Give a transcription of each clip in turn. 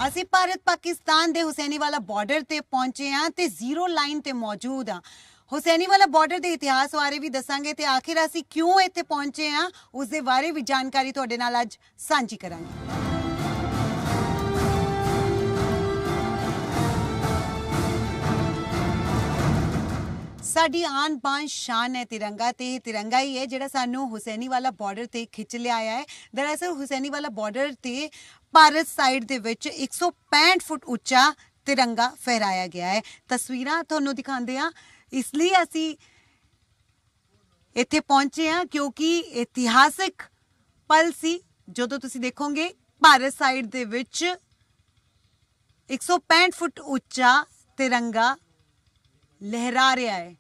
ਅਸੀਂ ਭਾਰਤ ਪਾਕਿਸਤਾਨ ਦੇ ਹੁਸੈਨੀਵਾਲਾ ਬਾਰਡਰ ਤੇ ਪਹੁੰਚੇ ਹਾਂ ਤੇ ਜ਼ੀਰੋ ਲਾਈਨ ਤੇ ਮੌਜੂਦ ਹਾਂ। ਹੁਸੈਨੀਵਾਲਾ ਬਾਰਡਰ ਦੇ ਇਤਿਹਾਸ ਬਾਰੇ ਵੀ ਦੱਸਾਂਗੇ ਤੇ ਆਖਿਰ ਅਸੀਂ ਕਿਉਂ ਇੱਥੇ ਪਹੁੰਚੇ ਹਾਂ ਉਸ ਦੇ ਬਾਰੇ ਵੀ ਜਾਣਕਾਰੀ ਤੁਹਾਡੇ ਨਾਲ ਅੱਜ ਸਾਂਝੀ ਕਰਾਂਗੇ। साड़ी आन बान शान है तिरंगा ते तिरंगा ही है जिहड़ा सानू हुसैनीवाला बॉर्डर ते खिच लिया है। दरअसल हुसैनीवाला बॉर्डर ते भारत साइड दे विच 165 फुट उच्चा तिरंगा फहराया गया है। तस्वीरां तुहानू दिखांदे हां, इसलिए असी इत्थे पहुंचे हां क्योंकि इतिहासिक पल सी जदों तुसीं देखोगे भारत साइड दे विच 165 फुट उच्चा तिरंगा लहरा रहा है।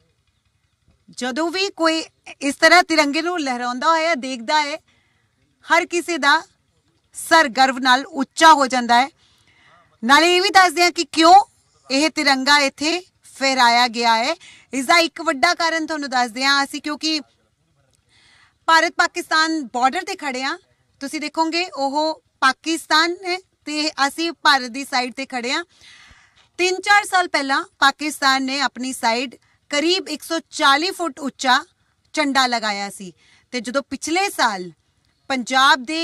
जदों भी कोई इस तरह तिरंगे नूं लहराउंदा होया देखदा है, हर किसी दा सर गर्व नाल उच्चा हो जाता है। नाले ये भी दसदे हां कि क्यों यह तिरंगा इत्थे फहराया गया है। इसका एक वड्डा कारण तुहानूं दसदे हां असीं, क्योंकि भारत पाकिस्तान बॉर्डर ते खड़े हां। तुसीं देखोगे ओह पाकिस्तान है ते असीं भारत दी साइड ते खड़े हां। 3-4 साल पहला पाकिस्तान ने अपनी साइड करीब 140 फुट उच्चा झंडा लगाया सी ते जदों पिछले साल पंजाब दे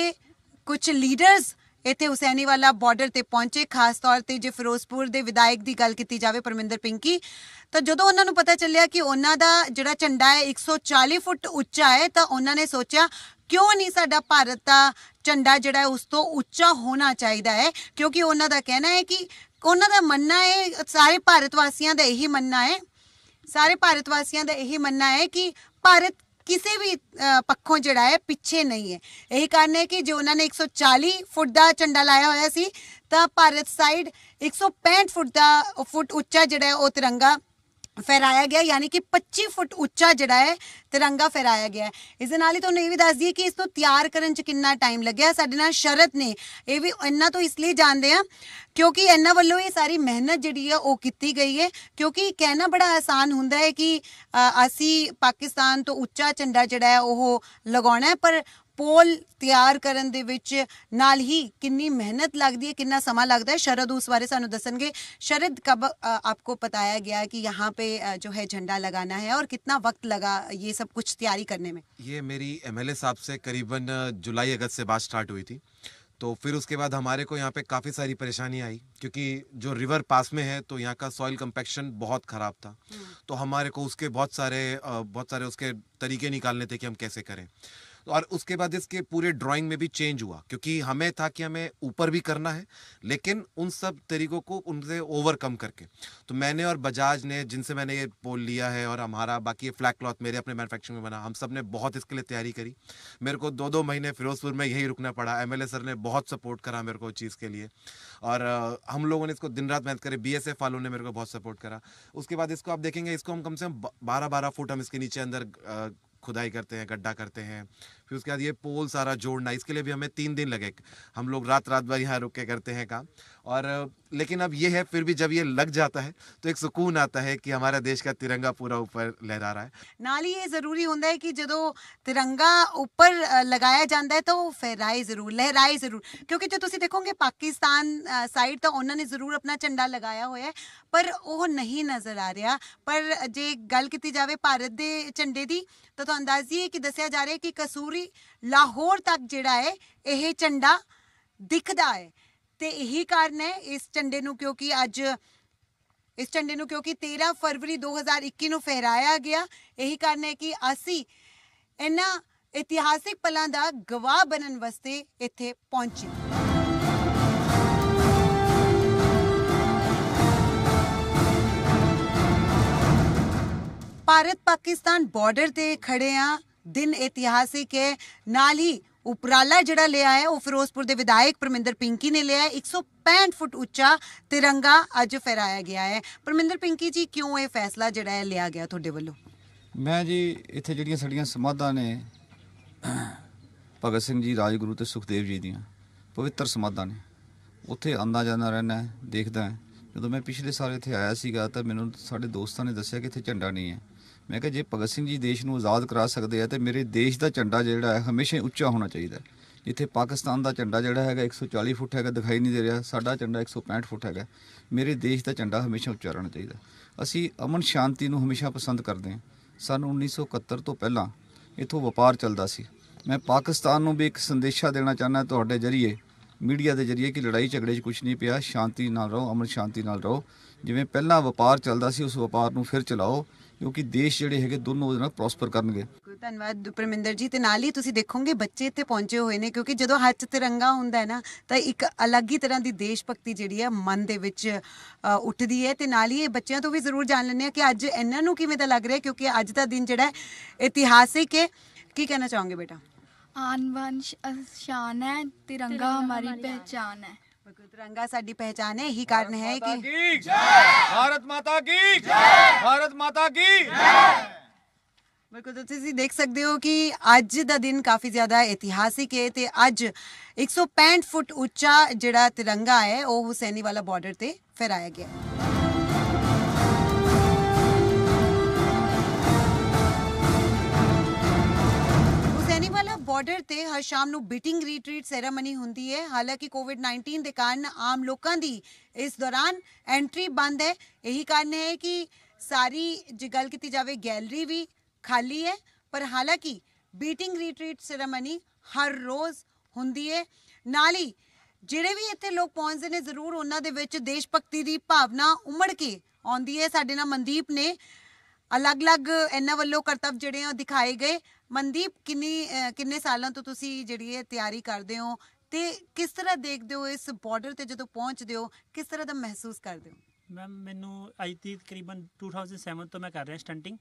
कुछ लीडर्स इत्थे हुसैनीवाला बॉर्डर ते पहुंचे, खास तौर ते जे फिरोजपुर दे विधायक दी गल कीती जावे परमिंदर पिंकी, तो जदों उन्हां नूं पता चलिया कि उन्हां दा जिहड़ा झंडा है 140 फुट उच्चा है, तो उन्हां ने सोचा क्यों नहीं साडा भारत दा झंडा जिहड़ा है उस तो उच्चा होना चाहिदा है। क्योंकि उन्हां दा कहना है कि उन्हां दा मनना है, सारे भारत वासियां दा यही मनना है, सारे भारत वासियां दा यही मनना है कि भारत किसी भी पक्षों जिहड़ा है पिछे नहीं है। यही कारण है कि जो उन्होंने 140 फुट का झंडा लाया होया सी, तां भारत साइड 165 फुट उच्चा जिहड़ा है वो तिरंगा फहराया गया, यानी कि 25 फुट उच्चा जिहड़ा है तिरंगा फहराया गया है। इस दे नाल ही तुहानूं ये भी दस दईए कि इसनूं तैयार करन च कितना टाइम लग्या। साडे नाल शरद ने ये भी इन्ना तो इसलिए जानते हैं क्योंकि इन्हां वल्लों ये सारी मेहनत जिहड़ी है वो कीती गई है। क्योंकि कहना बड़ा आसान हुंदा है कि असी पाकिस्तान तो उच्चा झंडा जिहड़ा है वो लगाउणा है, पर पोल तैयार करन दे विच नाल ही कितनी मेहनत लगती है, कितना समा लगता है। शरद उस बारे सानू दसणगे। शरद, कब आपको बताया गया कि यहाँ पे जो है झंडा लगाना है और कितना वक्त लगा ये सब कुछ तैयारी करने में? ये मेरी एमएलए साहब से करीबन जुलाई अगस्त से बात स्टार्ट हुई थी। तो फिर उसके बाद हमारे को यहाँ पे काफ़ी सारी परेशानी आई, क्योंकि जो रिवर पास में है तो यहाँ का सॉइल कंपैक्शन बहुत ख़राब था। तो हमारे को उसके बहुत सारे उसके तरीके निकालने थे कि हम कैसे करें। और उसके बाद इसके पूरे ड्राइंग में भी चेंज हुआ, क्योंकि हमें था कि हमें ऊपर भी करना है, लेकिन उन सब तरीकों को उनसे ओवरकम करके। तो मैंने और बजाज ने, जिनसे मैंने ये पोल लिया है, और हमारा बाकी ये फ्लैग क्लॉथ मेरे अपने मैन्युफैक्चरिंग में बना, हम सब ने बहुत इसके लिए तैयारी करी। मेरे को 2-2 महीने फिरोजपुर में यही रुकना पड़ा। एमएलए सर ने बहुत सपोर्ट करा मेरे को चीज़ के लिए, और हम लोगों ने इसको दिन रात मेहनत करी। बीएसएफ वालों ने मेरे को बहुत सपोर्ट करा। उसके बाद इसको आप देखेंगे, इसको हम कम से कम 12-12 फुट हम इसके नीचे अंदर खुदाई करते हैं, गड्ढा करते हैं। फिर उसके बाद ये पोल सारा जोड़ना, इसके लिए भी हमें 3 दिन लगे। हम लोग रात भर यहाँ रुक के करते हैं काम। और लेकिन अब ये है, फिर भी जब ये लग जाता है तो एक सुकून आता है कि हमारा देश का तिरंगा पूरा ऊपर लहरा रहा है। नाल ही ये जरूरी होता है कि जो तिरंगा ऊपर लगाया जाता है तो फहराए जरूर, लहराए जरूर। क्योंकि जो तुसीं देखोगे पाकिस्तान साइड तो उन्होंने जरूर अपना झंडा लगाया हुआ है, पर वो नहीं नज़र आ रहा। पर जे गल की जाए भारत के झंडे की, तो अंदाज़ी कि दसिया जा रहा है कि कसूरी लाहौर तक जिहड़ा है यह झंडा दिखदा है। ते यही कारण है इस झंडे नूं, क्योंकि अज इस झंडे नूं क्योंकि 13 फरवरी 2021 नूं फहराया गया। यही कारण है कि असी इन्हां इतिहासिक पलां दा गवाह बनन वास्ते इत्थे पहुंचे। भारत पाकिस्तान बॉर्डर ते खड़े हाँ, दिन ऐतिहासिक है। नाल ही उपराला जिहड़ा लिया है वो फिरोजपुर के विधायक परमिंदर पिंकी ने लिया है। 165 फुट उच्चा तिरंगा अज फहराया गया है। परमिंदर पिंकी जी, क्यों ये फैसला जिहड़ा है लिया गया तुहाडे वल्लों? मैं जी इत्थे जिहड़ियां साडीयां समाधां ने भगत सिंह जी, राजगुरू ते सुखदेव जी दियां पवित्र समाधां ने, उत्थे आंदा जांदा रहना है, देखदा है। जदों मैं पिछले साल इत्थे आया सीगा तां मैनूं साडे दोस्तां ने दस्सिया कि इत्थे झंडा नहीं है। मैं कहा जे भगत सिंह जी देश नूं आज़ाद करा सकते हैं तो मेरे देश का झंडा जिहड़ा है हमेशा उच्चा होना चाहिए, ਜਿੱਥੇ ਪਾਕਿਸਤਾਨ ਦਾ ਝੰਡਾ ਜਿਹੜਾ ਹੈਗਾ 140 ਫੁੱਟ ਹੈਗਾ, ਦਿਖਾਈ ਨਹੀਂ ਦੇ ਰਿਹਾ, ਸਾਡਾ ਝੰਡਾ 165 ਫੁੱਟ ਹੈਗਾ। ਮੇਰੇ ਦੇਸ਼ ਦਾ ਝੰਡਾ ਹਮੇਸ਼ਾ ਉੱਚਾ ਰਹਿਣਾ ਚਾਹੀਦਾ। ਅਸੀਂ ਅਮਨ ਸ਼ਾਂਤੀ ਨੂੰ ਹਮੇਸ਼ਾ ਪਸੰਦ ਕਰਦੇ ਹਾਂ। ਸਨ 1971 ਤੋਂ ਪਹਿਲਾਂ ਇੱਥੋਂ ਵਪਾਰ ਚੱਲਦਾ ਸੀ। ਮੈਂ ਪਾਕਿਸਤਾਨ ਨੂੰ ਵੀ ਇੱਕ ਸੰਦੇਸ਼ਾ ਦੇਣਾ ਚਾਹੁੰਦਾ ਤੁਹਾਡੇ ਜਰੀਏ, ਮੀਡੀਆ ਦੇ ਜਰੀਏ, ਕਿ ਲੜਾਈ ਝਗੜੇ 'ਚ ਕੁਝ ਨਹੀਂ ਪਿਆ। ਸ਼ਾਂਤੀ ਨਾਲ ਰਹੋ, ਅਮਨ ਸ਼ਾਂਤੀ ਨਾਲ ਰਹੋ। ਜਿਵੇਂ ਪਹਿਲਾਂ ਵਪਾਰ ਚੱਲਦਾ ਸੀ ਉਸ ਵਪਾਰ ਨੂੰ ਫਿਰ ਚਲਾਓ, ਕਿਉਂਕਿ ਦੇਸ਼ ਜਿਹੜੇ ਹੈਗੇ ਦੋਨੋਂ ਉਹਦੇ ਨਾਲ ਪ੍ਰੋਸਪਰ ਕਰਨਗੇ। ਧੰਨਵਾਦ ਪਰਮਿੰਦਰ ਜੀ। ਤੇ ਨਾਲ ਹੀ ਤੁਸੀਂ ਦੇਖੋਗੇ ਬੱਚੇ ਇੱਥੇ ਪਹੁੰਚੇ ਹੋਏ ਨੇ, ਕਿਉਂਕਿ ਜਦੋਂ ਹੱਥ 'ਚ ਤਿਰੰਗਾ ਹੁੰਦਾ ਹੈ ਨਾ ਤਾਂ ਇੱਕ ਅਲੱਗ ਹੀ ਤਰ੍ਹਾਂ ਦੀ ਦੇਸ਼ ਭਗਤੀ ਜਿਹੜੀ ਹੈ ਮਨ ਦੇ ਵਿੱਚ ਉੱਠਦੀ ਹੈ। ਤੇ ਨਾਲ ਹੀ ਇਹ ਬੱਚਿਆਂ ਤੋਂ ਵੀ ਜ਼ਰੂਰ ਜਾਣ ਲੈਂਦੇ ਹਾਂ ਕਿ ਅੱਜ ਇਹਨਾਂ ਨੂੰ ਕਿਵੇਂ ਦਾ ਲੱਗ ਰਿਹਾ, ਕਿਉਂਕਿ ਅੱਜ ਦਾ ਦਿਨ ਜਿਹੜਾ ਹੈ ਇਤਿਹਾਸਿਕ ਹੈ। ਕੀ ਕਹਿਣਾ ਚਾਹੋਗੇ ਬੇਟਾ? आन बान शान है, तिरंगा हमारी पहचान है। तिरंगा साडी पहचान है। यही कारण है कि भारत माता की जय, भारत माता की बिल्कुल तुसीं देख सकते हो कि अज दा दिन काफ़ी ज़्यादा इतिहासिक है। ते अज 165 फुट उच्चा जिहड़ा तिरंगा है वो हुसैनी वाला बॉर्डर ते फहराया गया। ਬਾਰਡਰ ਤੇ ਹਰ ਸ਼ਾਮ ਨੂੰ ਬੀਟਿੰਗ ਰੀਟਰੀਟ ਸੈਰੇਮਨੀ ਹੁੰਦੀ ਹੈ। ਹਾਲਾਂਕਿ ਕੋਵਿਡ-19 ਦੇ ਕਾਰਨ ਆਮ ਲੋਕਾਂ ਦੀ ਇਸ ਦੌਰਾਨ ਐਂਟਰੀ ਬੰਦ ਹੈ। ਇਹੀ ਕਾਰਨ ਹੈ ਕਿ ਸਾਰੀ ਜੇ ਗੱਲ ਕੀਤੀ ਜਾਵੇ ਗੈਲਰੀ ਵੀ ਖਾਲੀ ਹੈ, ਪਰ ਹਾਲਾਂਕਿ ਬੀਟਿੰਗ ਰੀਟਰੀਟ ਸੈਰੇਮਨੀ ਹਰ ਰੋਜ਼ ਹੁੰਦੀ ਹੈ। ਨਾਲ ਹੀ ਜਿਹੜੇ ਵੀ ਇੱਥੇ ਲੋਕ ਪਹੁੰਚਦੇ ਨੇ ਜ਼ਰੂਰ ਉਹਨਾਂ ਦੇ ਵਿੱਚ ਦੇਸ਼ ਭਗਤੀ ਦੀ ਭਾਵਨਾ ਉਮੜ ਕੇ ਆਉਂਦੀ ਹੈ। ਸਾਡੇ ਨਾਲ ਮਨਦੀਪ ਨੇ ਅਲੱਗ-ਅਲੱਗ ਇਹਨਾਂ ਵੱਲੋਂ ਕਰਤੱਵ ਜਿਹੜੇ ਆ ਦਿਖਾਏ ਗਏ। ਮਨਦੀਪ, ਕਿੰਨੇ ਸਾਲਾਂ ਤੋਂ ਤੁਸੀਂ ਜਿਹੜੀ ਹੈ ਤਿਆਰੀ ਕਰਦੇ ਹੋ ਤੇ ਕਿਸ ਤਰ੍ਹਾਂ ਦੇਖਦੇ ਹੋ ਇਸ ਬਾਰਡਰ ਤੇ ਜਦੋਂ ਪਹੁੰਚਦੇ ਹੋ, ਕਿਸ ਤਰ੍ਹਾਂ ਦਾ ਮਹਿਸੂਸ ਕਰਦੇ ਹੋ? ਮੈਮ, ਮੈਨੂੰ ਅੱਜ ਦੀ ਤਕਰੀਬਨ 2007 ਤੋਂ ਮੈਂ ਕਰ ਰਿਹਾ ਸਟੰਟਿੰਗ,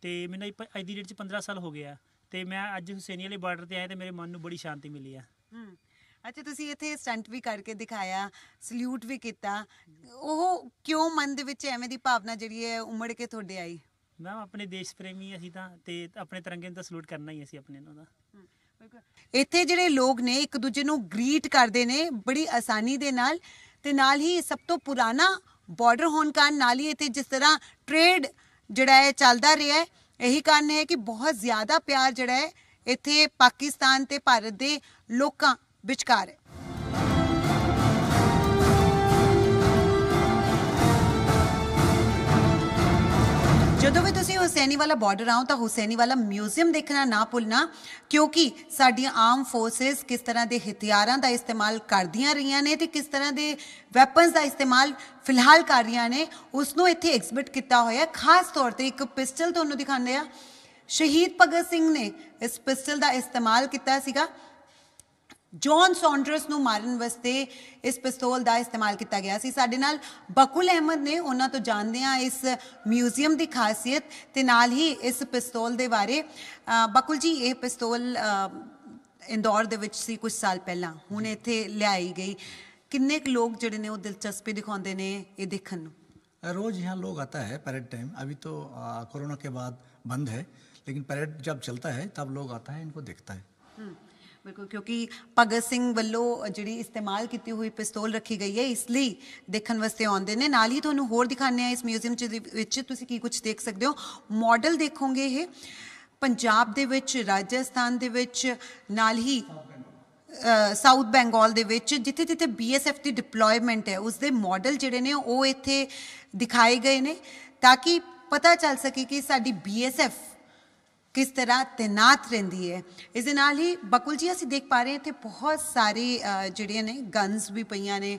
ਤੇ ਮੈਨੂੰ ਅੱਜ ਦੀ ਡੇਟ 'ਚ 15 ਸਾਲ ਹੋ ਗਿਆ ਤੇ ਮੈਂ ਅੱਜ ਹੁਸੈਨੀ ਵਾਲੇ ਬਾਰਡਰ ਤੇ ਆਇਆ ਤੇ ਮੇਰੇ ਮਨ ਨੂੰ ਬੜੀ ਸ਼ਾਂਤੀ ਮਿਲੀ ਆ। ਅੱਛਾ, ਤੁਸੀਂ ਇੱਥੇ ਸਟੰਟ ਵੀ ਕਰਕੇ ਦਿਖਾਇਆ, ਸਲੂਟ ਵੀ ਕੀਤਾ, ਉਹ ਕਿਉਂ ਮਨ ਦੇ ਵਿੱਚ ਐਵੇਂ ਦੀ ਭਾਵਨਾ ਜਿਹੜੀ ਹੈ ਉਮੜ ਕੇ ਤੁਹਾਡੇ ਆਈ? ਮੈਮ, ਆਪਣੇ ਦੇਸ਼ ਪ੍ਰੇਮੀ ਅਸੀਂ ਤਾਂ, ਤੇ ਆਪਣੇ ਤਿਰੰਗੇ ਨੂੰ ਤਾਂ ਸਲੂਟ ਕਰਨਾ ਹੀ ਅਸੀਂ ਆਪਣੇ ਨੂੰ ਦਾ। ਇੱਥੇ ਜਿਹੜੇ ਲੋਕ ਨੇ ਇੱਕ ਦੂਜੇ ਨੂੰ ਗ੍ਰੀਟ ਕਰਦੇ ਨੇ ਬੜੀ ਆਸਾਨੀ ਦੇ ਨਾਲ, ਤੇ ਨਾਲ ਹੀ ਸਭ ਤੋਂ ਪੁਰਾਣਾ ਬਾਰਡਰ ਹੋਣ ਕਾਰਨ ਨਾਲ ਹੀ ਇੱਥੇ ਜਿਸ ਤਰ੍ਹਾਂ ਟ੍ਰੇਡ ਜਿਹੜਾ ਹੈ ਚੱਲਦਾ ਰਿਹਾ ਹੈ, ਇਹੀ ਕਾਰਨ ਹੈ ਕਿ ਬਹੁਤ ਜ਼ਿਆਦਾ ਪਿਆਰ ਜਿਹੜਾ ਹੈ ਇੱਥੇ ਪਾਕਿਸਤਾਨ ਤੇ ਭਾਰਤ ਦੇ ਲੋਕਾਂ ਵਿਚਕਾਰ ਹੈ। ਜਦੋਂ ਵੀ ਤੁਸੀਂ ਹੁਸੈਨੀ ਵਾਲਾ ਬਾਰਡਰ ਆਓ ਤਾਂ ਹੁਸੈਨੀ ਵਾਲਾ ਮਿਊਜ਼ੀਅਮ ਦੇਖਣਾ ਨਾ ਭੁੱਲਣਾ, ਕਿਉਂਕਿ ਸਾਡੀਆਂ ਆਰਮ ਫੋਰਸਿਸ ਕਿਸ ਤਰ੍ਹਾਂ ਦੇ ਹਥਿਆਰਾਂ ਦਾ ਇਸਤੇਮਾਲ ਕਰਦੀਆਂ ਰਹੀਆਂ ਨੇ ਤੇ ਕਿਸ ਤਰ੍ਹਾਂ ਦੇ ਵੈਪਨਸ ਦਾ ਇਸਤੇਮਾਲ ਫਿਲਹਾਲ ਕਰ ਰਹੀਆਂ ਨੇ, ਉਸ ਨੂੰ ਇੱਥੇ ਐਗਜ਼ਿਬਿਟ ਕੀਤਾ ਹੋਇਆ। ਖਾਸ ਤੌਰ ਤੇ ਇੱਕ ਪਿਸਟਲ ਤੁਹਾਨੂੰ ਦਿਖਾਉਂਦੇ ਆ। ਸ਼ਹੀਦ ਭਗਤ ਸਿੰਘ ਨੇ ਇਸ ਪਿਸਟਲ ਦਾ ਇਸਤੇਮਾਲ ਕੀਤਾ ਸੀਗਾ। ਜੌਨ ਸੌਂਡਰਸ ਨੂੰ ਮਾਰਨ ਵਾਸਤੇ ਇਸ ਪਿਸਤੌਲ ਦਾ ਇਸਤੇਮਾਲ ਕੀਤਾ ਗਿਆ ਸੀ। ਸਾਡੇ ਨਾਲ ਬਕੁਲ ਅਹਿਮਦ ਨੇ, ਉਹਨਾਂ ਤੋਂ ਜਾਣਦੇ ਹਾਂ ਇਸ ਮਿਊਜ਼ੀਅਮ ਦੀ ਖਾਸੀਅਤ ਤੇ ਨਾਲ ਹੀ ਇਸ ਪਿਸਤੌਲ ਦੇ ਬਾਰੇ। ਬਕੁਲ ਜੀ, ਇਹ ਪਿਸਤੌਲ ਇੰਦੌਰ ਦੇ ਵਿੱਚ ਸੀ ਕੁਝ ਸਾਲ ਪਹਿਲਾਂ, ਹੁਣ ਇੱਥੇ ਲਿਆਈ ਗਈ। ਕਿੰਨੇ ਕੁ ਲੋਕ ਜਿਹੜੇ ਨੇ ਉਹ ਦਿਲਚਸਪੀ ਦਿਖਾਉਂਦੇ ਨੇ ਇਹ ਦੇਖਣ ਨੂੰ? रोज़ यहाँ लोग आता है परेड टाइम। अभी तो कोरोना के बाद बंद है, लेकिन परेड जब चलता है तब लोग आता है, इनको देखता है। बिल्कुल, क्योंकि भगत सिंह ਵੱਲੋਂ ਜਿਹੜੀ ਇਸਤੇਮਾਲ ਕੀਤੀ ਹੋਈ ਪਿਸਤੌਲ ਰੱਖੀ ਗਈ ਹੈ, ਇਸ ਲਈ ਦੇਖਣ ਵਾਸਤੇ ਆਉਂਦੇ ਨੇ। ਨਾਲ ਹੀ ਤੁਹਾਨੂੰ ਹੋਰ ਦਿਖਾਉਂਦੇ ਆ ਇਸ ਮਿਊਜ਼ੀਅਮ ਵਿੱਚ ਤੁਸੀਂ ਕੀ ਕੁਝ ਦੇਖ ਸਕਦੇ ਹੋ। ਮਾਡਲ ਦੇਖੋਗੇ ਇਹ ਪੰਜਾਬ ਦੇ ਵਿੱਚ, ਰਾਜਸਥਾਨ ਦੇ ਵਿੱਚ, ਨਾਲ ਹੀ ਸਾਊਥ ਬੰਗਾਲ ਦੇ ਵਿੱਚ, ਜਿੱਥੇ ਜਿੱਥੇ BSF ਦੀ ਡਿਪਲੋਇਮੈਂਟ ਹੈ ਉਸ ਦੇ ਮਾਡਲ ਜਿਹੜੇ ਨੇ ਉਹ ਇੱਥੇ ਦਿਖਾਏ ਗਏ ਨੇ, ਤਾਂ ਕਿ ਪਤਾ ਚੱਲ ਸਕੇ ਕਿ ਸਾਡੀ BSF ਕਿਸ ਤਰ੍ਹਾਂ ਤੈਨਾਤ ਰਹਿੰਦੀ ਹੈ। ਇਸ ਦੇ ਨਾਲ ਹੀ ਬਕੁਲ ਜੀ, ਅਸੀਂ ਦੇਖ ਪਾ ਰਹੇ ਇੱਥੇ ਬਹੁਤ ਸਾਰੀ ਜਿਹੜੀਆਂ ਨੇ ਗਨਸ ਵੀ ਪਈਆਂ ਨੇ।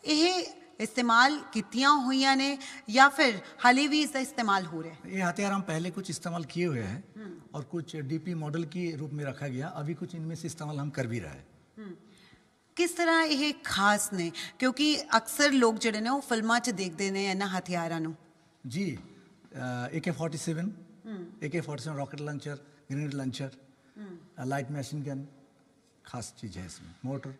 ਇਹ इस्तेमाल कितियाँ हुई ने या फिर हाले भी इसका इस्तेमाल हो रहा है? ये हथियार हम पहले कुछ इस्तेमाल किए हुए हैं और कुछ DP मॉडल की रूप में रखा गया। अभी कुछ इनमें से इस्तेमाल हम कर भी रहा है। किस तरह ये खास ने, क्योंकि अक्सर लोग जिहड़े ने वो फिल्मां च देखते हैं इन्हां हथियारां नूं। जी, AK-47, AK-47 rocket launcher, grenade launcher, light machine gun, खास चीज़ है इसमें, मोटर।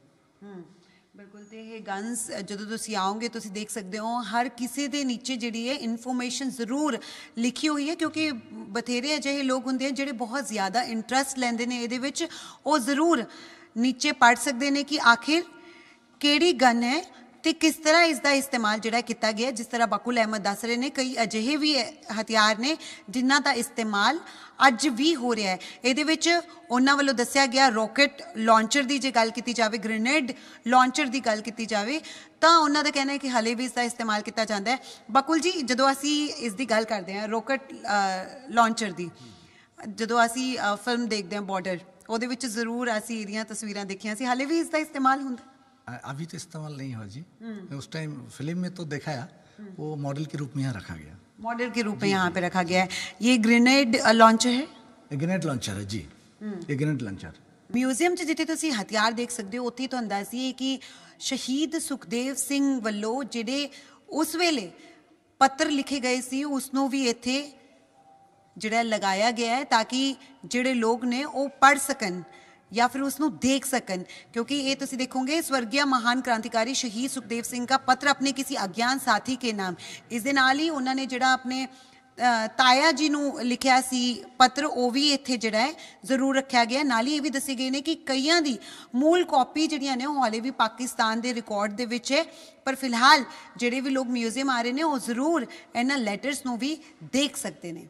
बिल्कुल, तो ये गन्स जो तुसीं आओगे तुसीं देख सकते हो हर किसी के नीचे जिहड़ी है इन्फॉर्मेशन ज़रूर लिखी हुई है, क्योंकि बथेरे अजिहे लोग होंदे हैं जिहड़े बहुत ज़्यादा इंटरस्ट लैंदे ने इहदे विच। वो ज़रूर नीचे पढ़ सकते हैं कि आखिर किहड़ी गन है ਤੇ ਕਿਸ ਤਰ੍ਹਾਂ ਇਸ ਦਾ ਇਸਤੇਮਾਲ ਜਿਹੜਾ ਕੀਤਾ ਗਿਆ। ਜਿਸ ਤਰ੍ਹਾਂ ਬਕੁਲ ਅਹਿਮਦ ਦੱਸ ਰਹੇ ਨੇ, ਕਈ ਅਜਿਹੇ ਵੀ ਹਥਿਆਰ ਨੇ ਜਿਨ੍ਹਾਂ ਦਾ ਇਸਤੇਮਾਲ ਅੱਜ ਵੀ ਹੋ ਰਿਹਾ ਹੈ। ਇਹਦੇ ਵਿੱਚ ਉਹਨਾਂ ਵੱਲੋਂ ਦੱਸਿਆ ਗਿਆ ਰੌਕਟ ਲਾਂਚਰ ਦੀ ਜੇ ਗੱਲ ਕੀਤੀ ਜਾਵੇ, ਗ੍ਰੇਨੇਡ ਲਾਂਚਰ ਦੀ ਗੱਲ ਕੀਤੀ ਜਾਵੇ, ਤਾਂ ਉਹਨਾਂ ਦਾ ਕਹਿਣਾ ਹੈ ਕਿ ਹਲੇ ਵੀ ਇਸ ਦਾ ਇਸਤੇਮਾਲ ਕੀਤਾ ਜਾਂਦਾ ਹੈ। ਬਕੁਲ ਜੀ, ਜਦੋਂ ਅਸੀਂ ਇਸ ਦੀ ਗੱਲ ਕਰਦੇ ਹਾਂ ਰੌਕਟ ਲਾਂਚਰ ਦੀ, ਜਦੋਂ ਅਸੀਂ ਫਿਲਮ ਦੇਖਦੇ ਹਾਂ ਬਾਰਡਰ, ਉਹਦੇ ਵਿੱਚ ਜ਼ਰੂਰ ਅਸੀਂ ਇਹਦੀਆਂ ਤਸਵੀਰਾਂ ਦੇਖੀਆਂ ਸੀ, ਹਾਲੇ ਵੀ ਇਸ ਦਾ ਇਸਤੇਮਾਲ ਹੁੰਦਾ? अभी तो इस्तेमाल नहीं हुआ जी। उस टाइम फिल्म में तो दिखाया, वो मॉडल के रूप में यहाँ रखा गया। मॉडल के रूप में यहाँ पे रखा गया है। ये ग्रेनेड लॉन्चर है, ग्रेनेड लॉन्चर है जी, ये ग्रेनेड लॉन्चर। ਮਿਊਜ਼ੀਅਮ 'ਚ ਜਿੱਥੇ ਤੁਸੀਂ ਹਥਿਆਰ ਦੇਖ ਸਕਦੇ ਹੋ, ਉੱਥੇ ਤੁਹਾਨੂੰ ਦੱਸ ਦਈਏ ਕਿ ਸ਼ਹੀਦ ਸੁਖਦੇਵ ਸਿੰਘ ਵੱਲੋਂ ਜਿਹੜੇ ਉਸ ਵੇਲੇ ਪੱਤਰ ਲਿਖੇ ਗਏ ਸੀ, ਉਸ ਨੂੰ ਵੀ ਇੱਥੇ ਜਿਹੜਾ ਲਗਾਇਆ ਗਿਆ ਹੈ ਤਾਂ ਕਿ ਜਿਹੜੇ ਲੋਕ ਨੇ ਉਹ ਪੜ੍ਹ ਸਕਣ ਜਾਂ ਫਿਰ ਉਸ ਨੂੰ ਦੇਖ ਸਕਣ। क्योंकि ये तुसी देखोगे स्वर्गीय महान क्रांतिकारी शहीद सुखदेव सिंह का पत्र अपने किसी अज्ञान साथी के नाम, इस दे नाल ही उन्होंने जिहड़ा अपने ताया जी ਨੂੰ ਲਿਖਿਆ ਸੀ ਪੱਤਰ, ਉਹ ਵੀ ਇੱਥੇ ਜਿਹੜਾ ਹੈ ਜ਼ਰੂਰ ਰੱਖਿਆ ਗਿਆ। ਨਾਲ ਹੀ ਇਹ ਵੀ ਦੱਸੇ ਗਏ ਨੇ ਕਿ ਕਈਆਂ ਦੀ ਮੂਲ ਕਾਪੀ ਜਿਹੜੀਆਂ ਨੇ ਉਹ ਹਾਲੇ ਵੀ ਪਾਕਿਸਤਾਨ ਦੇ ਰਿਕਾਰਡ ਦੇ ਵਿੱਚ ਹੈ, ਪਰ ਫਿਲਹਾਲ ਜਿਹੜੇ ਵੀ ਲੋਕ ਮਿਊਜ਼ੀਅਮ ਆ ਰਹੇ ਨੇ ਉਹ ਜ਼ਰੂਰ ਇਹਨਾਂ ਲੈਟਰਸ ਨੂੰ ਵੀ ਦੇਖ ਸਕਦੇ ਨੇ।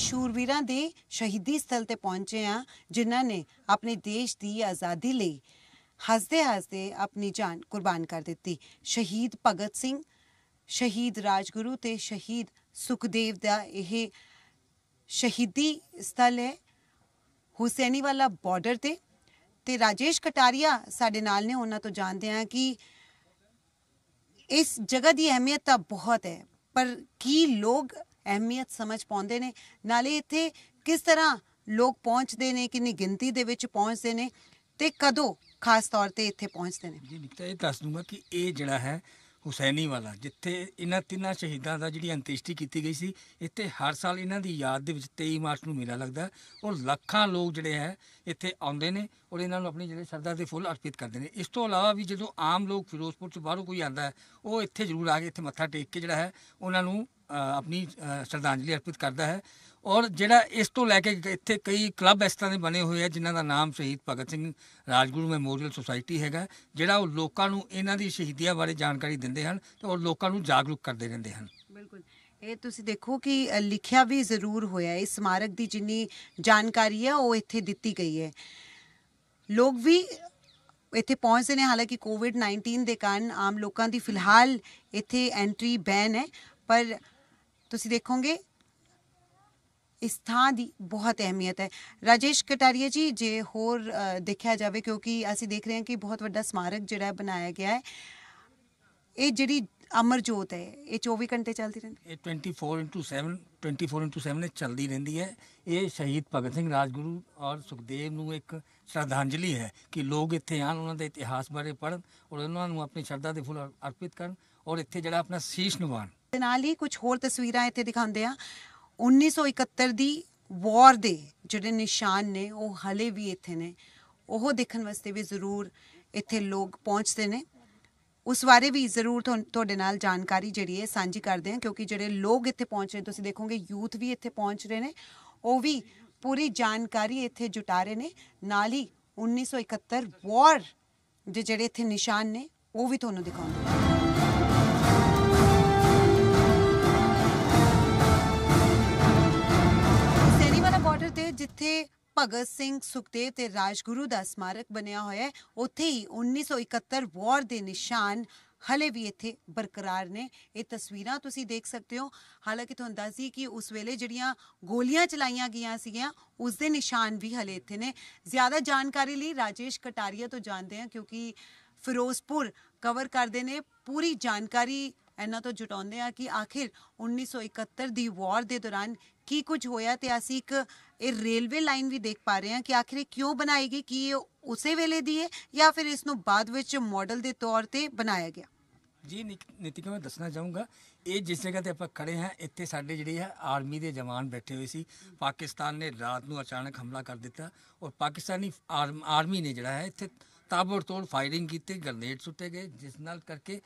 ਸ਼ੂਰਵੀਰਾਂ ਦੇ ਸ਼ਹੀਦੀ ਸਥਲ ਤੇ ਪਹੁੰਚੇ ਆ ਜਿਨ੍ਹਾਂ ਨੇ ਆਪਣੇ ਦੇਸ਼ ਦੀ ਆਜ਼ਾਦੀ ਲਈ ਹੱਸਦੇ ਹੱਸਦੇ ਆਪਣੀ ਜਾਨ ਕੁਰਬਾਨ ਕਰ ਦਿੱਤੀ। ਸ਼ਹੀਦ ਭਗਤ ਸਿੰਘ, ਸ਼ਹੀਦ ਰਾਜਗੁਰੂ ਤੇ ਸ਼ਹੀਦ ਸੁਖਦੇਵ ਦਾ ਇਹ ਸ਼ਹੀਦੀ ਸਥਲ ਹੈ ਹੁਸੈਨੀਵਾਲਾ ਬਾਰਡਰ ਤੇ ਰਾਜੇਸ਼ ਕਟਾਰੀਆ ਸਾਡੇ ਨਾਲ ਨੇ, ਉਹਨਾਂ ਤੋਂ ਜਾਣਦੇ ਹਾਂ ਕਿ ਇਸ ਜਗ੍ਹਾ ਦੀ ਅਹਿਮੀਅਤ ਤਾਂ ਬਹੁਤ ਹੈ, ਪਰ ਕੀ ਲੋਕ ਅਹਿਮੀਅਤ ਸਮਝ ਪਾਉਂਦੇ ਨੇ? ਨਾਲੇ ਇੱਥੇ ਕਿਸ ਤਰ੍ਹਾਂ ਲੋਕ ਪਹੁੰਚਦੇ ਨੇ, ਕਿੰਨੀ ਗਿਣਤੀ ਦੇ ਵਿੱਚ ਪਹੁੰਚਦੇ ਨੇ ਤੇ ਕਦੋਂ ਖਾਸ ਤੌਰ ਤੇ ਇੱਥੇ ਪਹੁੰਚਦੇ ਨੇ? ਜੀ ਨਿਕਤਾ ਇਹ ਦੱਸ ਦੂੰਗਾ ਕਿ ਇਹ ਜਿਹੜਾ ਹੈ ਹੁਸੈਨੀ ਵਾਲਾ, ਜਿੱਥੇ ਇਹਨਾਂ ਤਿੰਨਾਂ ਸ਼ਹੀਦਾਂ ਦਾ ਜਿਹੜੀ ਅੰਤਿਸ਼ਟੀ ਕੀਤੀ ਗਈ ਸੀ, ਇੱਥੇ ਹਰ ਸਾਲ ਇਹਨਾਂ ਦੀ ਯਾਦ ਦੇ ਵਿੱਚ 23 ਮਾਰਚ ਨੂੰ ਮੇਲਾ ਲੱਗਦਾ ਔਰ ਲੱਖਾਂ ਲੋਕ ਜਿਹੜੇ ਹੈ ਇੱਥੇ ਆਉਂਦੇ ਨੇ ਔਰ ਇਹਨਾਂ ਨੂੰ ਆਪਣੀ ਜਿਹੜੇ ਸ਼ਰਧਾ ਦੇ ਫੁੱਲ ਅਰਪਿਤ ਕਰਦੇ ਨੇ। ਇਸ ਤੋਂ ਇਲਾਵਾ ਵੀ ਜਦੋਂ ਆਮ ਲੋਕ ਫਿਰੋਜ਼ਪੁਰ 'ਚ ਬਾਹਰੋਂ ਕੋਈ ਆਉਂਦਾ ਹੈ, ਉਹ ਇੱਥੇ ਜ਼ਰੂਰ ਆ ਕੇ ਇੱਥੇ ਮੱਥਾ ਟੇਕ ਕੇ ਜਿਹੜਾ ਹੈ ਉਹਨਾਂ ਨੂੰ ਆਪਣੀ ਸ਼ਰਧਾਂਜਲੀ ਅਰਪਿਤ ਕਰਦਾ ਹੈ। ਔਰ ਜਿਹੜਾ ਇਸ ਤੋਂ ਲੈ ਕੇ ਇੱਥੇ ਕਈ ਕਲੱਬ ਇਸ ਤਰ੍ਹਾਂ ਦੇ ਬਣੇ ਹੋਏ ਆ ਜਿਨ੍ਹਾਂ ਦਾ ਨਾਮ ਸ਼ਹੀਦ ਭਗਤ ਸਿੰਘ ਰਾਜਗੁਰੂ ਮੈਮੋਰੀਅਲ ਸੁਸਾਇਟੀ ਹੈਗਾ, ਜਿਹੜਾ ਉਹ ਲੋਕਾਂ ਨੂੰ ਇਹਨਾਂ ਦੀ ਸ਼ਹੀਦੀਆਂ ਬਾਰੇ ਜਾਣਕਾਰੀ ਦਿੰਦੇ ਹਨ ਤੇ ਔਰ ਲੋਕਾਂ ਨੂੰ ਜਾਗਰੂਕ ਕਰਦੇ ਰਹਿੰਦੇ ਹਨ। ਬਿਲਕੁਲ, ਇਹ ਤੁਸੀਂ ਦੇਖੋ ਕਿ ਲਿਖਿਆ ਵੀ ਜ਼ਰੂਰ ਹੋਇਆ ਹੈ, ਇਸ ਸਮਾਰਕ ਦੀ ਜਿੰਨੀ ਜਾਣਕਾਰੀ ਹੈ ਉਹ ਇੱਥੇ ਦਿੱਤੀ ਗਈ ਹੈ। ਲੋਕ ਵੀ ਇੱਥੇ ਪਹੁੰਚਦੇ ਨੇ, ਹਾਲਾਂਕਿ ਕੋਵਿਡ-19 ਦੇ ਕਾਰਨ ਆਮ ਲੋਕਾਂ ਦੀ ਫਿਲਹਾਲ ਇੱਥੇ ਐਂਟਰੀ ਬੈਨ ਹੈ, ਪਰ ਤੁਸੀਂ ਦੇਖੋਗੇ ਇਸ ਥਾਂ ਦੀ ਬਹੁਤ ਅਹਿਮੀਅਤ ਹੈ। ਰਾਜੇਸ਼ ਕਟਾਰੀਆ ਜੀ, ਜੇ ਹੋਰ ਦੇਖਿਆ ਜਾਵੇ, ਕਿਉਂਕਿ ਅਸੀਂ ਦੇਖ ਰਹੇ ਹਾਂ ਕਿ ਬਹੁਤ ਵੱਡਾ ਸਮਾਰਕ ਜਿਹੜਾ ਬਣਾਇਆ ਗਿਆ ਹੈ, ਇਹ ਜਿਹੜੀ ਅਮਰ ਜੋਤ ਹੈ ਇਹ 24 ਘੰਟੇ ਚੱਲਦੀ ਰਹਿੰਦੀ? ਇਹ 24x7 ਚੱਲਦੀ ਰਹਿੰਦੀ ਹੈ। ਇਹ ਸ਼ਹੀਦ ਭਗਤ ਸਿੰਘ ਰਾਜਗੁਰੂ ਔਰ ਸੁਖਦੇਵ ਨੂੰ ਇੱਕ ਸ਼ਰਧਾਂਜਲੀ ਹੈ ਕਿ ਲੋਕ ਇੱਥੇ ਆਉਣ, ਉਹਨਾਂ ਦੇ ਇਤਿਹਾਸ ਬਾਰੇ ਪੜ੍ਹਨ ਔਰ ਉਹਨਾਂ ਨੂੰ ਆਪਣੀ ਸ਼ਰਧਾ ਦੇ ਫੁੱਲ ਅਰਪਿਤ ਕਰਨ ਔਰ ਇੱਥੇ ਜਿਹੜਾ ਆਪਣਾ ਸੀਸ ਨਿਵਾਉਣ। ਤੇ ਨਾਲ ਹੀ ਕੁਝ ਹੋਰ ਤਸਵੀਰਾਂ ਇੱਥੇ ਦਿਖਾਉਂਦੇ ਆ। 1971 ਦੀ ਵਾਰ ਦੇ ਜਿਹੜੇ ਨਿਸ਼ਾਨ ਨੇ ਉਹ ਹਲੇ ਵੀ ਇੱਥੇ ਨੇ, ਉਹ ਦੇਖਣ ਵਾਸਤੇ ਵੀ ਜ਼ਰੂਰ ਇੱਥੇ ਲੋਕ ਪਹੁੰਚਦੇ ਨੇ। ਉਸ ਬਾਰੇ ਵੀ ਜ਼ਰੂਰ ਤੁਹਾਡੇ ਨਾਲ ਜਾਣਕਾਰੀ ਜਿਹੜੀ ਹੈ ਸਾਂਝੀ ਕਰਦੇ ਹਾਂ, ਕਿਉਂਕਿ ਜਿਹੜੇ ਲੋਕ ਇੱਥੇ ਪਹੁੰਚ ਰਹੇ, ਤੁਸੀਂ ਦੇਖੋਗੇ ਯੂਥ ਵੀ ਇੱਥੇ ਪਹੁੰਚ ਰਹੇ ਨੇ, ਉਹ ਵੀ ਪੂਰੀ ਜਾਣਕਾਰੀ ਇੱਥੇ ਜੁਟਾ ਰਹੇ ਨੇ। ਨਾਲ ਹੀ 1971 ਵਾਰ ਦੇ ਜਿਹੜੇ ਇੱਥੇ ਨਿਸ਼ਾਨ ਨੇ ਉਹ ਵੀ ਤੁਹਾਨੂੰ ਦਿਖਾਉਂਦੇ ਨੇ। ਬਾਰਡਰ ਤੇ ਜਿੱਥੇ ਭਗਤ ਸਿੰਘ, ਸੁਖਦੇਵ ਤੇ ਰਾਜਗੁਰੂ ਦਾ ਸਮਾਰਕ ਬਣਿਆ ਹੋਇਆ ਹੈ, ਉੱਥੇ ਹੀ 1971 ਵਾਰ ਦੇ ਨਿਸ਼ਾਨ ਹਲੇ ਵੀ ਇੱਥੇ ਬਰਕਰਾਰ ਨੇ। ਇਹ ਤਸਵੀਰਾਂ ਤੁਸੀਂ ਦੇਖ ਸਕਦੇ ਹੋ। ਹਾਲਾਂਕਿ ਤੁਹਾਨੂੰ ਦੱਸਦੀ ਕਿ ਉਸ ਵੇਲੇ ਜਿਹੜੀਆਂ ਗੋਲੀਆਂ ਚਲਾਈਆਂ ਗਈਆਂ ਸੀਗੀਆਂ ਉਸ ਦੇ ਨਿਸ਼ਾਨ ਵੀ ਹਲੇ ਇੱਥੇ ਨੇ। ਜ਼ਿਆਦਾ ਜਾਣਕਾਰੀ ਲਈ ਰਾਜੇਸ਼ ਕਟਾਰੀਆ ਤੋਂ ਜਾਣਦੇ ਹਾਂ, ਕਿਉਂਕਿ ਫਿਰੋਜ਼ਪੁਰ ਕਵਰ ਕਰਦੇ ਨੇ। ਪੂਰੀ ਜਾਣਕਾਰੀ ਇਹਨਾਂ ਤੋਂ ਜੁਟਾਉਂਦੇ ਆ ਕਿ ਆਖਿਰ 1971 ਦੀ ਵਾਰ ਦੇ ਦੌਰਾਨ ਕੀ ਕੁਝ ਹੋਇਆ, ਤੇ ਅਸੀਂ ਇੱਕ ਇਹ ਰੇਲਵੇ ਲਾਈਨ ਵੀ ਦੇਖ ਪਾ ਰਹੇ ਹਾਂ ਕਿ ਆਖਿਰ ਕਿਉਂ ਬਣਾਈ ਗਈ, ਕੀ ਇਹ ਉਸੇ ਵੇਲੇ ਦੀ ਹੈ ਜਾਂ ਫਿਰ ਇਸ ਨੂੰ ਬਾਅਦ ਵਿੱਚ ਮਾਡਲ ਦੇ ਤੌਰ ਤੇ ਬਣਾਇਆ ਗਿਆ? ਜੀ ਨਿਤਿਕਾ, ਮੈਂ ਦੱਸਣਾ ਚਾਹੂੰਗਾ, ਇਹ ਜਿਸ ਜਗ੍ਹਾ ਤੇ ਆਪਾਂ ਖੜੇ ਹਾਂ ਇੱਥੇ ਸਾਡੇ ਜਿਹੜੀ ਹੈ ਆਰਮੀ ਦੇ ਜਵਾਨ ਬੈਠੇ ਹੋਏ ਸੀ। ਪਾਕਿਸਤਾਨ ਨੇ ਰਾਤ ਨੂੰ ਅਚਾਨਕ ਹਮਲਾ ਕਰ ਦਿੱਤਾ ਔਰ ਪਾਕਿਸਤਾਨੀ ਆਰਮੀ ਨੇ ਜਿਹੜਾ ਹੈ ਇੱਥੇ ਤਾਬੜਤੋੜ ਫਾਇਰਿੰਗ ਕੀਤੀ, ਗ੍ਰਨੇਡ ਸੁੱਟੇ ਗਏ, ਜਿਸ ਨਾਲ ਕਰਕੇ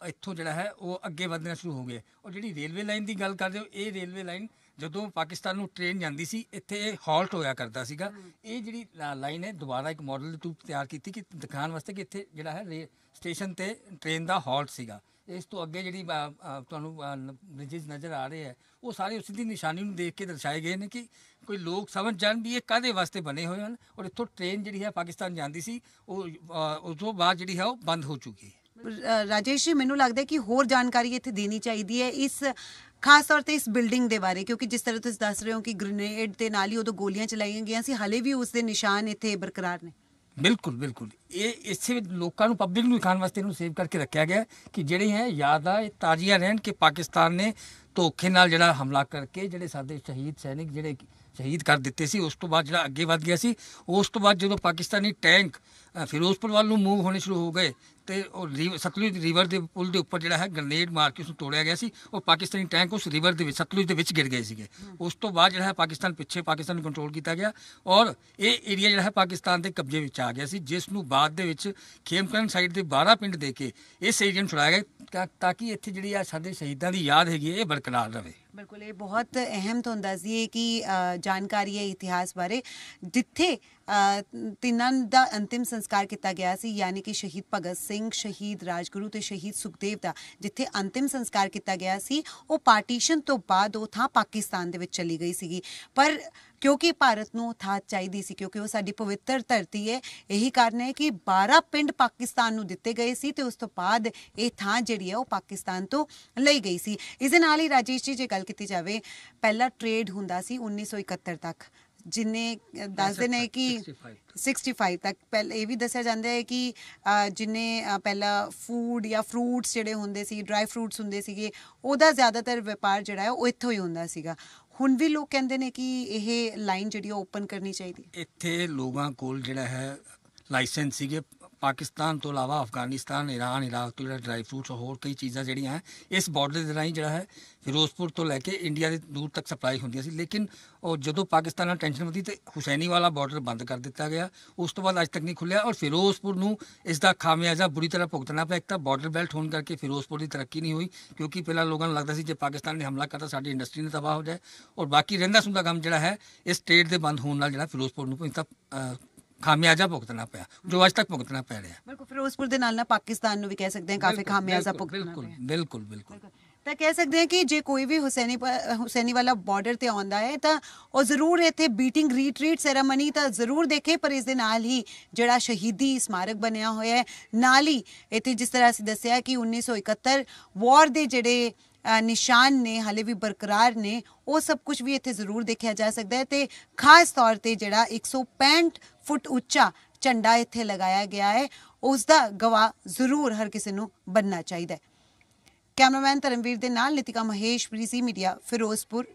ਇੱਥੋਂ ਜਿਹੜਾ ਹੈ ਉਹ ਅੱਗੇ ਵਧਣਾ ਸ਼ੁਰੂ ਹੋ ਗਏ। ਔਰ ਜਿਹੜੀ ਰੇਲਵੇ ਲਾਈਨ ਦੀ ਗੱਲ ਕਰਦੇ ਹੋ, ਇਹ ਰੇਲਵੇ ਲਾਈਨ ਜਦੋਂ ਪਾਕਿਸਤਾਨ ਨੂੰ ਟ੍ਰੇਨ ਜਾਂਦੀ ਸੀ ਇੱਥੇ ਇਹ ਹਾਲਟ ਹੋਇਆ ਕਰਦਾ ਸੀਗਾ। ਇਹ ਜਿਹੜੀ ਲਾਈਨ ਹੈ ਦੁਬਾਰਾ ਇੱਕ ਮਾਡਲ ਦੇ ਰੂਪ ਤਿਆਰ ਕੀਤੀ ਕਿ ਦਿਖਾਉਣ ਵਾਸਤੇ ਕਿ ਇੱਥੇ ਜਿਹੜਾ ਹੈ ਸਟੇਸ਼ਨ ਤੇ ਟ੍ਰੇਨ ਦਾ ਹਾਲਟ ਸੀਗਾ। ਇਸ ਤੋਂ ਅੱਗੇ ਜਿਹੜੀ ਤੁਹਾਨੂੰ ਬ੍ਰਿਜਿਸ ਨਜ਼ਰ ਆ ਰਹੇ ਹੈ ਉਹ ਸਾਰੇ ਉਸ ਦੀ ਨਿਸ਼ਾਨੀ ਨੂੰ ਦੇਖ ਕੇ ਦਰਸਾਏ ਗਏ ਨੇ ਕਿ ਕੋਈ ਲੋਕ ਸਮਝ ਜਾਣ ਵੀ ਇਹ ਕਾਹਦੇ ਵਾਸਤੇ ਬਣੇ ਹੋਏ ਹਨ। ਔਰ ਇੱਥੋਂ ਟ੍ਰੇਨ ਜਿਹੜੀ ਹੈ ਪਾਕਿਸਤਾਨ ਜਾਂਦੀ ਸੀ ਉਹ ਉਸ ਤੋਂ ਬਾਅਦ ਜਿਹੜੀ ਹੈ ਉਹ ਬੰਦ ਹੋ ਚੁੱਕੀ ਹੈ। ਰਾਜੇਸ਼ ਜੀ, ਮੈਨੂੰ ਲੱਗਦਾ ਕਿ ਹੋਰ ਜਾਣਕਾਰੀ ਇੱਥੇ ਦੇਣੀ ਚਾਹੀਦੀ ਹੈ ਇਸ ਖਾਸ ਤੌਰ ਤੇ ਇਸ ਬਿਲਡਿੰਗ ਦੇ ਬਾਰੇ, ਕਿਉਂਕਿ ਜਿਸ ਤਰ੍ਹਾਂ ਤੁਸੀਂ ਦੱਸ ਰਹੇ ਹੋ ਕਿ ਗ੍ਰੇਨੇਡ ਦੇ ਨਾਲ ਹੀ ਉਦੋਂ ਗੋਲੀਆਂ ਚਲਾਈਆਂ ਗਈਆਂ ਸੀ, ਹਾਲੇ ਵੀ ਉਸ ਦੇ ਨਿਸ਼ਾਨ ਇੱਥੇ ਬਰਕਰਾਰ ਨੇ। ਬਿਲਕੁਲ ਇਹ ਇਸੇ ਵਿੱਚ ਲੋਕਾਂ ਨੂੰ ਪਬਲਿਕ ਨੂੰ ਦਿਖਾਉਣ ਵਾਸਤੇ ਇਹਨੂੰ ਸੇਵ ਕਰਕੇ ਰੱਖਿਆ ਗਿਆ ਕਿ ਜਿਹੜੇ ਹੈ ਯਾਦਾਂ ਇਹ ਤਾਜ਼ੀਆਂ ਰਹਿਣ ਕਿ ਪਾਕਿਸਤਾਨ ਨੇ ਧੋਖੇ ਨਾਲ ਜਿਹੜਾ ਹਮਲਾ ਕਰਕੇ ਜਿਹੜੇ ਸਾਡੇ ਸ਼ਹੀਦ ਸੈਨਿਕ ਜਿਹੜੇ ਸ਼ਹੀਦ ਕਰ ਦਿੱਤੇ ਸੀ, ਉਸ ਤੋਂ ਬਾਅਦ ਜਿਹੜਾ ਅੱਗੇ ਵੱਧ ਗਿਆ ਸੀ। ਉਸ ਤੋਂ ਬਾਅਦ ਜਦੋਂ ਪਾਕਿਸਤਾਨੀ ਟੈਂਕ ਫਿਰੋਜ਼ਪੁਰ ਵੱਲ ਨੂੰ ਮੂਵ ਹੋਣੇ ਸ਼ੁਰੂ ਹੋ ਗਏ ਤੇ ਉਹ ਸਤਲੁਜ ਰਿਵਰ ਦੇ ਪੁਲ ਦੇ ਉੱਪਰ ਜਿਹੜਾ ਹੈ ਗ੍ਰੇਨੇਡ ਮਾਰ ਕੇ ਉਸ ਨੂੰ ਤੋੜਿਆ ਗਿਆ ਸੀ ਔਰ ਪਾਕਿਸਤਾਨੀ ਟੈਂਕ ਉਸ ਰਿਵਰ ਦੇ ਵਿੱਚ ਸਤਲੁਜ ਦੇ ਵਿੱਚ ਗਿਰ ਗਏ ਸੀਗੇ। ਉਸ ਤੋਂ ਬਾਅਦ ਜਿਹੜਾ ਹੈ ਪਾਕਿਸਤਾਨ ਨੂੰ ਕੰਟਰੋਲ ਕੀਤਾ ਗਿਆ ਔਰ ਇਹ ਏਰੀਆ ਜਿਹੜਾ ਹੈ ਪਾਕਿਸਤਾਨ ਦੇ ਕਬਜ਼ੇ ਵਿੱਚ ਆ ਗਿਆ ਸੀ, ਜਿਸ ਨੂੰ ਬਾਅਦ ਦੇ ਵਿੱਚ ਖੇਮਕਰਨ ਸਾਈਡ ਦੇ 12 ਪਿੰਡ ਦੇ ਕੇ ਇਸ ਏਰੀਆ ਨੂੰ ਛੁਡਾਇਆ ਗਿਆ ਤਾਂ ਕਿ ਇੱਥੇ ਜਿਹੜੀ ਆ ਸਾਡੇ ਸ਼ਹੀਦਾਂ ਦੀ ਯਾਦ ਹੈਗੀ ਇਹ ਬਰਕਰਾਰ ਰਹੇ। ਬਿਲਕੁਲ, ਇਹ ਬਹੁਤ ਅਹਿਮ ਤੁਹਾਨੂੰ ਦੱਸ ਦਈਏ ਕਿ ਜਾਣਕਾਰੀ ਹੈ ਇਤਿਹਾਸ ਬਾਰੇ। ਜਿੱਥੇ ਤਿੰਨਾਂ ਦਾ ਅੰਤਿਮ ਸੰਸਕਾਰ ਕੀਤਾ ਗਿਆ ਸੀ, ਯਾਨੀ ਕਿ ਸ਼ਹੀਦ ਭਗਤ ਸਿੰਘ, ਸ਼ਹੀਦ ਰਾਜਗੁਰੂ ਤੇ ਸ਼ਹੀਦ ਸੁਖਦੇਵ ਦਾ ਜਿੱਥੇ ਅੰਤਿਮ ਸੰਸਕਾਰ ਕੀਤਾ ਗਿਆ ਸੀ, ਉਹ ਪਾਰਟੀਸ਼ਨ ਤੋਂ ਬਾਅਦ ਉਹ ਥਾਂ ਪਾਕਿਸਤਾਨ ਦੇ ਵਿੱਚ ਚਲੀ ਗਈ ਸੀਗੀ। ਪਰ ਕਿਉਂਕਿ ਭਾਰਤ ਨੂੰ ਥਾਂ ਚਾਹੀਦੀ ਸੀ, ਕਿਉਂਕਿ ਉਹ ਸਾਡੀ ਪਵਿੱਤਰ ਧਰਤੀ ਹੈ, ਇਹੀ ਕਾਰਨ ਹੈ ਕਿ 12 ਪਿੰਡ ਪਾਕਿਸਤਾਨ ਨੂੰ ਦਿੱਤੇ ਗਏ ਸੀ ਤੇ ਉਸ ਤੋਂ ਬਾਅਦ ਇਹ ਥਾਂ ਜਿਹੜੀ ਹੈ ਉਹ ਪਾਕਿਸਤਾਨ ਤੋਂ ਲਈ ਗਈ ਸੀ। ਇਸ ਦੇ ਨਾਲ ਹੀ ਰਾਜੇਸ਼ ਜੀ, ਜੇ ਗੱਲ ਕੀਤੀ ਜਾਵੇ, ਪਹਿਲਾ ਟ੍ਰੇਡ ਹੁੰਦਾ ਸੀ 1971 ਤੱਕ, ਜਿਨੇ ਦੱਸਦੇ ਨੇ ਕਿ 65 ਤੱਕ। ਪਹਿਲਾਂ ਇਹ ਵੀ ਦੱਸਿਆ ਜਾਂਦਾ ਹੈ ਕਿ ਜਿਨੇ ਪਹਿਲਾਂ ਫੂਡ ਜਾਂ ਫਰੂਟਸ ਜਿਹੜੇ ਹੁੰਦੇ ਸੀ, ਡਰਾਈ ਫਰੂਟਸ ਹੁੰਦੇ ਸੀਗੇ, ਉਹਦਾ ਜ਼ਿਆਦਾਤਰ ਵਪਾਰ ਜਿਹੜਾ ਹੈ ਉਹ ਇੱਥੋਂ ਹੀ ਹੁੰਦਾ ਸੀਗਾ। ਹੁਣ ਵੀ ਲੋਕ ਕਹਿੰਦੇ ਨੇ ਕਿ ਇਹ ਲਾਈਨ ਜਿਹੜੀ ਉਹ ਓਪਨ ਕਰਨੀ ਚਾਹੀਦੀ। ਇੱਥੇ ਲੋਕਾਂ ਕੋਲ ਜਿਹੜਾ ਹੈ ਲਾਇਸੈਂਸ ਸੀਗੇ ਪਾਕਿਸਤਾਨ ਤੋਂ ਇਲਾਵਾ ਅਫਗਾਨਿਸਤਾਨ, ਈਰਾਨ, ਇਰਾਕ ਤੋਂ ਜਿਹੜਾ ਡਰਾਈ ਫਰੂਟਸ ਹੋਰ ਕਈ ਚੀਜ਼ਾਂ ਜਿਹੜੀਆਂ ਹੈ ਇਸ ਬਾਰਡਰ ਦੇ ਰਾਹੀਂ ਜਿਹੜਾ ਹੈ ਫਿਰੋਜ਼ਪੁਰ ਤੋਂ ਲੈ ਕੇ ਇੰਡੀਆ ਦੇ ਦੂਰ ਤੱਕ ਸਪਲਾਈ ਹੁੰਦੀਆਂ ਸੀ। ਲੇਕਿਨ ਉਹ ਜਦੋਂ ਪਾਕਿਸਤਾਨ ਨਾਲ ਟੈਨਸ਼ਨ ਵਧੀ ਤੇ ਹੁਸੈਨੀ ਵਾਲਾ ਬਾਰਡਰ ਬੰਦ ਕਰ ਦਿੱਤਾ ਗਿਆ। ਉਸ ਤੋਂ ਬਾਅਦ ਅੱਜ ਤੱਕ ਨਹੀਂ ਖੁੱਲਿਆ ਔਰ ਫਿਰੋਜ਼ਪੁਰ ਨੂੰ ਇਸ ਦਾ ਖਾਮਿਆਜ਼ਾ ਬੁਰੀ ਤਰ੍ਹਾਂ ਭੁਗਤਣਾ ਪਿਆ। ਇੱਕ ਤਾਂ ਬਾਰਡਰ ਬੈਲਟ ਹੋਣ ਕਰਕੇ ਫਿਰੋਜ਼ਪੁਰ ਦੀ ਤਰੱਕੀ ਨਹੀਂ ਹੋਈ, ਕਿਉਂਕਿ ਪਹਿਲਾਂ ਲੋਕਾਂ ਨੂੰ ਲੱਗਦਾ ਸੀ ਜੇ ਪਾਕਿਸਤਾਨ ਨੇ ਹਮਲਾ ਕਰਤਾ ਸਾਡੀ ਇੰਡਸਟਰੀ ਨੇ ਤਬਾਹ ਹੋ ਜਾਏ, ਔਰ ਬਾਕੀ ਰਹਿੰਦਾ ਸੁੰਦਾ ਕੰਮ ਜਿਹੜਾ ਹੈ ਇਸ ਸਟੇਟ ਦੇ ਬੰਦ ਹੋਣ ਨਾਲ ਜਿਹੜਾ ਫਿਰੋਜ਼ਪੁਰ ਨੂੰ ਖਾਮਿਆਜ਼ਾ ਭੁਗਤਣਾ ਪਿਆ, ਜੋ ਅੱਜ ਤੱਕ ਭੁਗਤਣਾ ਪੈ ਰਿਹਾ। ਬਿਲਕੁਲ, ਫਿਰੋਜ਼ਪੁਰ ਦੇ ਨਾਲ ਪਾਕਿਸਤਾਨ ਨੂੰ ਵੀ ਕਹਿ ਸਕਦੇ ਹਾਂ ਕਾਫੀ ਖਾਮਿਆਜ਼ਾ ਭੁਗਤਣਾ ਪਿਆ। ਬਿਲਕੁਲ ਤਾਂ ਕਹਿ ਸਕਦੇ ਹਾਂ ਕਿ ਜੇ ਕੋਈ ਵੀ ਹੁਸੈਨੀ ਵਾਲਾ ਬਾਰਡਰ ਤੇ ਆਉਂਦਾ ਹੈ ਤਾਂ ਉਹ ਜ਼ਰੂਰ ਇੱਥੇ ਬੀਟਿੰਗ ਰੀਟਰੀਟ ਸੈਰਾਮਨੀ ਤਾਂ ਜ਼ਰੂਰ ਦੇਖੇ, ਪਰ ਇਸ ਦੇ ਨਾਲ ਹੀ ਜਿਹੜਾ ਸ਼ਹੀਦੀ ਸਮਾਰਕ ਬਣਿਆ ਹੋਇਆ ਹੈ, ਨਾਲ ਹੀ ਇੱਥੇ ਜਿਸ ਤਰ੍ਹਾਂ ਅਸੀਂ ਦੱਸਿਆ ਕਿ 1971 ਵਾਰ ਦੇ ਜਿਹੜੇ ਨਿਸ਼ਾਨ ਨੇ ਹਾਲੇ ਵੀ ਬਰਕਰਾਰ ਨੇ, ਉਹ ਸਭ ਕੁਝ ਵੀ ਇੱਥੇ ਜ਼ਰੂਰ ਦੇਖਿਆ ਜਾ ਸਕਦਾ ਹੈ। ਤੇ ਖਾਸ ਤੌਰ ਤੇ ਜਿਹੜਾ 165 ਫੁੱਟ ਉੱਚਾ ਝੰਡਾ ਇੱਥੇ ਲਗਾਇਆ ਗਿਆ ਹੈ, ਉਸ ਦਾ ਗਵਾਹ ਜ਼ਰੂਰ ਹਰ ਕਿਸੇ ਨੂੰ ਬਣਨਾ ਚਾਹੀਦਾ ਹੈ। ਕੈਮਰਾਮੈਨ ਧਰਮਵੀਰ ਦੇ ਨਾਲ ਨਿਤਿਕਾ ਮਹੇਸ਼, ਬ੍ਰੀਜ਼ੀ ਮੀਡੀਆ, ਫਿਰੋਜ਼ਪੁਰ।